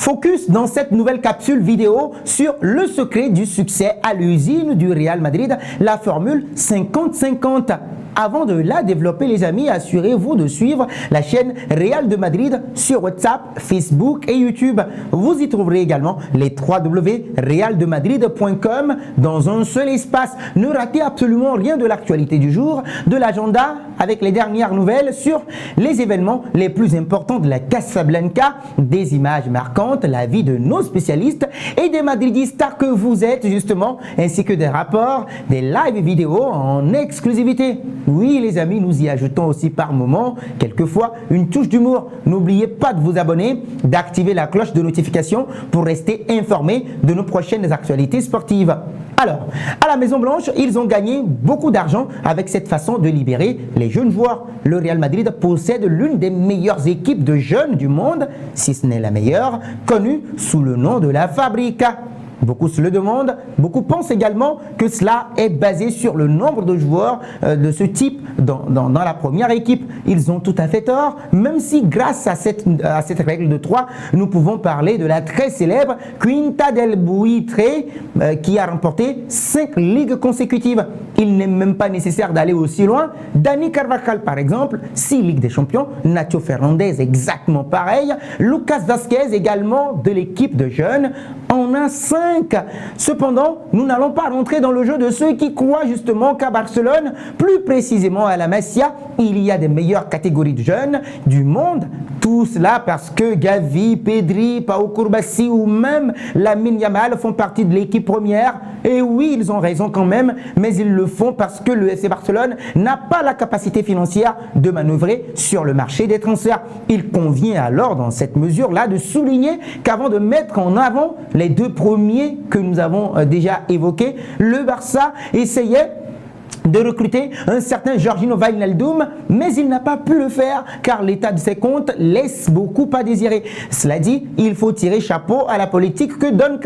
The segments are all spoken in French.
Focus dans cette nouvelle capsule vidéo sur le secret du succès à l'usine du Real Madrid, la formule 50-50. Avant de la développer, les amis, assurez-vous de suivre la chaîne Real de Madrid sur WhatsApp, Facebook et YouTube. Vous y trouverez également les www.realdemadrid.com dans un seul espace. Ne ratez absolument rien de l'actualité du jour, de l'agenda avec les dernières nouvelles sur les événements les plus importants de la Casablanca, des images marquantes, la vie de nos spécialistes et des madridistes que vous êtes justement, ainsi que des rapports, des live vidéos en exclusivité. Oui les amis, nous y ajoutons aussi par moment, quelquefois, une touche d'humour. N'oubliez pas de vous abonner, d'activer la cloche de notification pour rester informé de nos prochaines actualités sportives. Alors, à la Maison Blanche, ils ont gagné beaucoup d'argent avec cette façon de libérer les jeunes joueurs. Le Real Madrid possède l'une des meilleures équipes de jeunes du monde, si ce n'est la meilleure, connue sous le nom de la Fabrica. Beaucoup se le demandent, beaucoup pensent également que cela est basé sur le nombre de joueurs de ce type dans la première équipe. Ils ont tout à fait tort, même si grâce à cette règle de 3, nous pouvons parler de la très célèbre Quinta del Buitre qui a remporté 5 ligues consécutives. Il n'est même pas nécessaire d'aller aussi loin. Dani Carvajal par exemple, 6 Ligues des Champions, Nacho Fernandez exactement pareil, Lucas Vázquez également de l'équipe de jeunes en a 5. Cependant, nous n'allons pas rentrer dans le jeu de ceux qui croient justement qu'à Barcelone, plus précisément à la Masia, il y a des meilleures catégories de jeunes du monde. Tout cela parce que Gavi, Pedri, Pau Cubarsí ou même Lamine Yamal font partie de l'équipe première. Et oui, ils ont raison quand même, mais ils le font parce que le FC Barcelone n'a pas la capacité financière de manœuvrer sur le marché des transferts. Il convient alors dans cette mesure-là de souligner qu'avant de mettre en avant les deux premiers que nous avons déjà évoqués, le Barça essayait de recruter un certain Jorginho Wijnaldum, mais il n'a pas pu le faire car l'état de ses comptes laisse beaucoup à désirer. Cela dit, il faut tirer chapeau à la politique que Don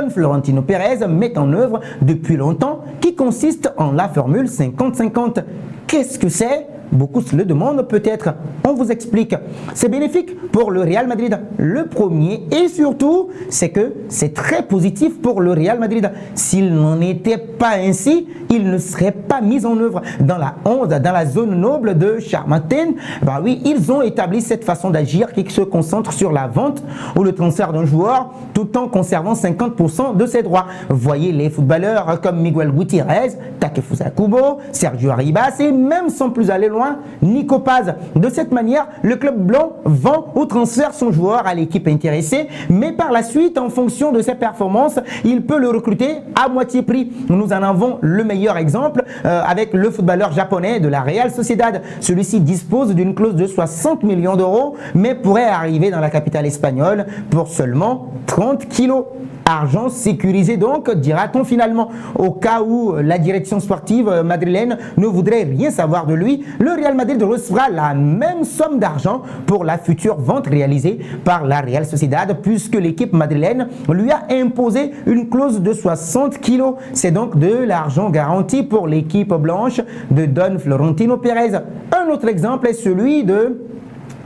Florentino Pérez met en œuvre depuis longtemps, qui consiste en la formule 50-50. Qu'est-ce que c'est ? Beaucoup se le demandent peut-être. On vous explique. C'est bénéfique pour le Real Madrid. Le premier et surtout, c'est que c'est très positif pour le Real Madrid. S'il n'en était pas ainsi, il ne serait pas mis en œuvre dans la zone noble de Chamartín. Ben oui, ils ont établi cette façon d'agir qui se concentre sur la vente ou le transfert d'un joueur tout en conservant 50% de ses droits. Voyez les footballeurs comme Miguel Gutiérrez, Takefusa Kubo, Sergio Arribas et même sans plus aller loin, Nico Paz. De cette manière, le club blanc vend ou transfère son joueur à l'équipe intéressée, mais par la suite, en fonction de ses performances, il peut le recruter à moitié prix. Nous en avons le meilleur exemple avec le footballeur japonais de la Real Sociedad. Celui-ci dispose d'une clause de 60 millions d'euros, mais pourrait arriver dans la capitale espagnole pour seulement 30 kilos. Argent sécurisé donc, dira-t-on finalement. Au cas où la direction sportive madrilène ne voudrait rien savoir de lui, le Real Madrid recevra la même somme d'argent pour la future vente réalisée par la Real Sociedad, puisque l'équipe madrilène lui a imposé une clause de 60 kilos. C'est donc de l'argent garanti pour l'équipe blanche de Don Florentino Pérez. Un autre exemple est celui de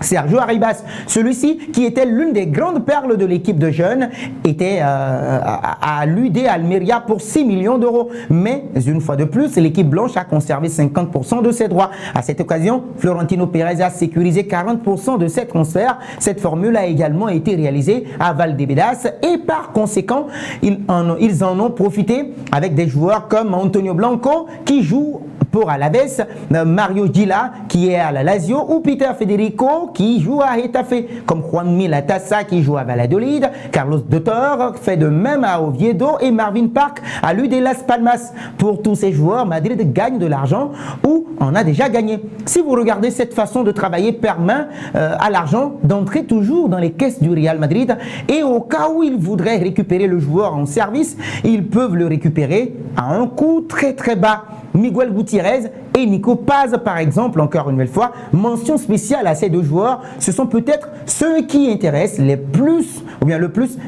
Sergio Arribas, celui-ci qui était l'une des grandes perles de l'équipe de jeunes, était à l'UD Almeria pour 6 millions d'euros. Mais une fois de plus, l'équipe blanche a conservé 50% de ses droits. À cette occasion, Florentino Pérez a sécurisé 40% de ses transferts. Cette formule a également été réalisée à Valdebebas et par conséquent, ils en ont profité avec des joueurs comme Antonio Blanco qui joue pour Alaves, Mario Gila qui est à la Lazio ou Peter Federico qui joue à Getafe, comme Juanmi Latassa qui joue à Valladolid, Carlos de Tor fait de même à Oviedo et Marvin Park à l'UD Las Palmas. Pour tous ces joueurs, Madrid gagne de l'argent ou en a déjà gagné. Si vous regardez cette façon de travailler permet à l'argent d'entrer toujours dans les caisses du Real Madrid et au cas où ils voudraient récupérer le joueur en service, ils peuvent le récupérer à un coût très très bas. Miguel Gutiérrez et Nico Paz, par exemple, encore une nouvelle fois. Mention spéciale à ces deux joueurs. Ce sont peut-être ceux qui intéressent le plus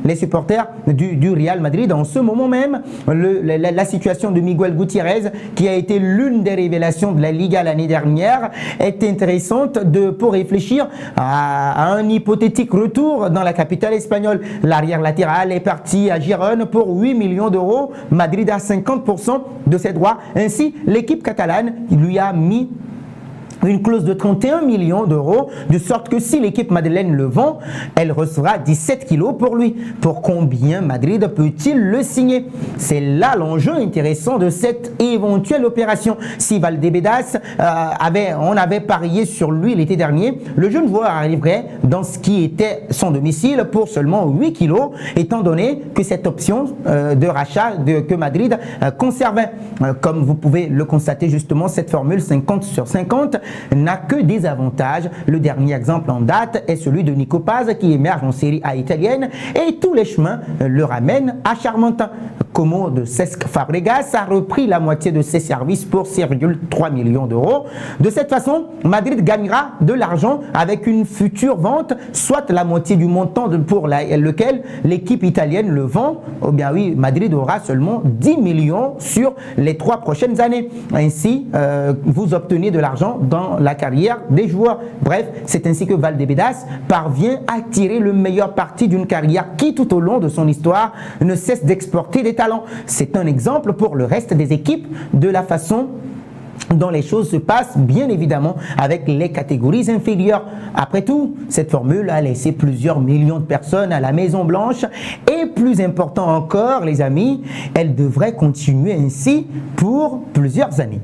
les supporters du Real Madrid en ce moment même. La situation de Miguel Gutiérrez, qui a été l'une des révélations de la Liga l'année dernière, est intéressante pour réfléchir à un hypothétique retour dans la capitale espagnole. L'arrière latéral est parti à Girone pour 8 millions d'euros. Madrid a 50% de ses droits. Ainsi, l'équipe catalane lui a mis une clause de 31 millions d'euros, de sorte que si l'équipe madeleine le vend, elle recevra 17 kilos pour lui. Pour combien Madrid peut-il le signer? C'est là l'enjeu intéressant de cette éventuelle opération. Si Valdebebas on avait parié sur lui l'été dernier, le jeune joueur arriverait dans ce qui était son domicile pour seulement 8 kilos, étant donné que cette option de rachat que Madrid conservait. Comme vous pouvez le constater justement, cette formule 50 sur 50 n'a que des avantages. Le dernier exemple en date est celui de Nico Paz, qui émerge en Série A italienne et tous les chemins le ramènent à Charmentin. Como de Cesc Fabregas a repris la moitié de ses services pour 6,3 millions d'euros. De cette façon, Madrid gagnera de l'argent avec une future vente, soit la moitié du montant pour lequel l'équipe italienne le vend. Oh bien oui, Madrid aura seulement 10 millions sur les 3 prochaines années. Ainsi, vous obtenez de l'argent dans la carrière des joueurs. Bref, c'est ainsi que Valdebebas parvient à tirer le meilleur parti d'une carrière qui, tout au long de son histoire, ne cesse d'exporter des talents. C'est un exemple pour le reste des équipes de la façon dont les choses se passent, bien évidemment, avec les catégories inférieures. Après tout, cette formule a laissé plusieurs millions de personnes à la Maison Blanche et, plus important encore, les amis, elle devrait continuer ainsi pour plusieurs années.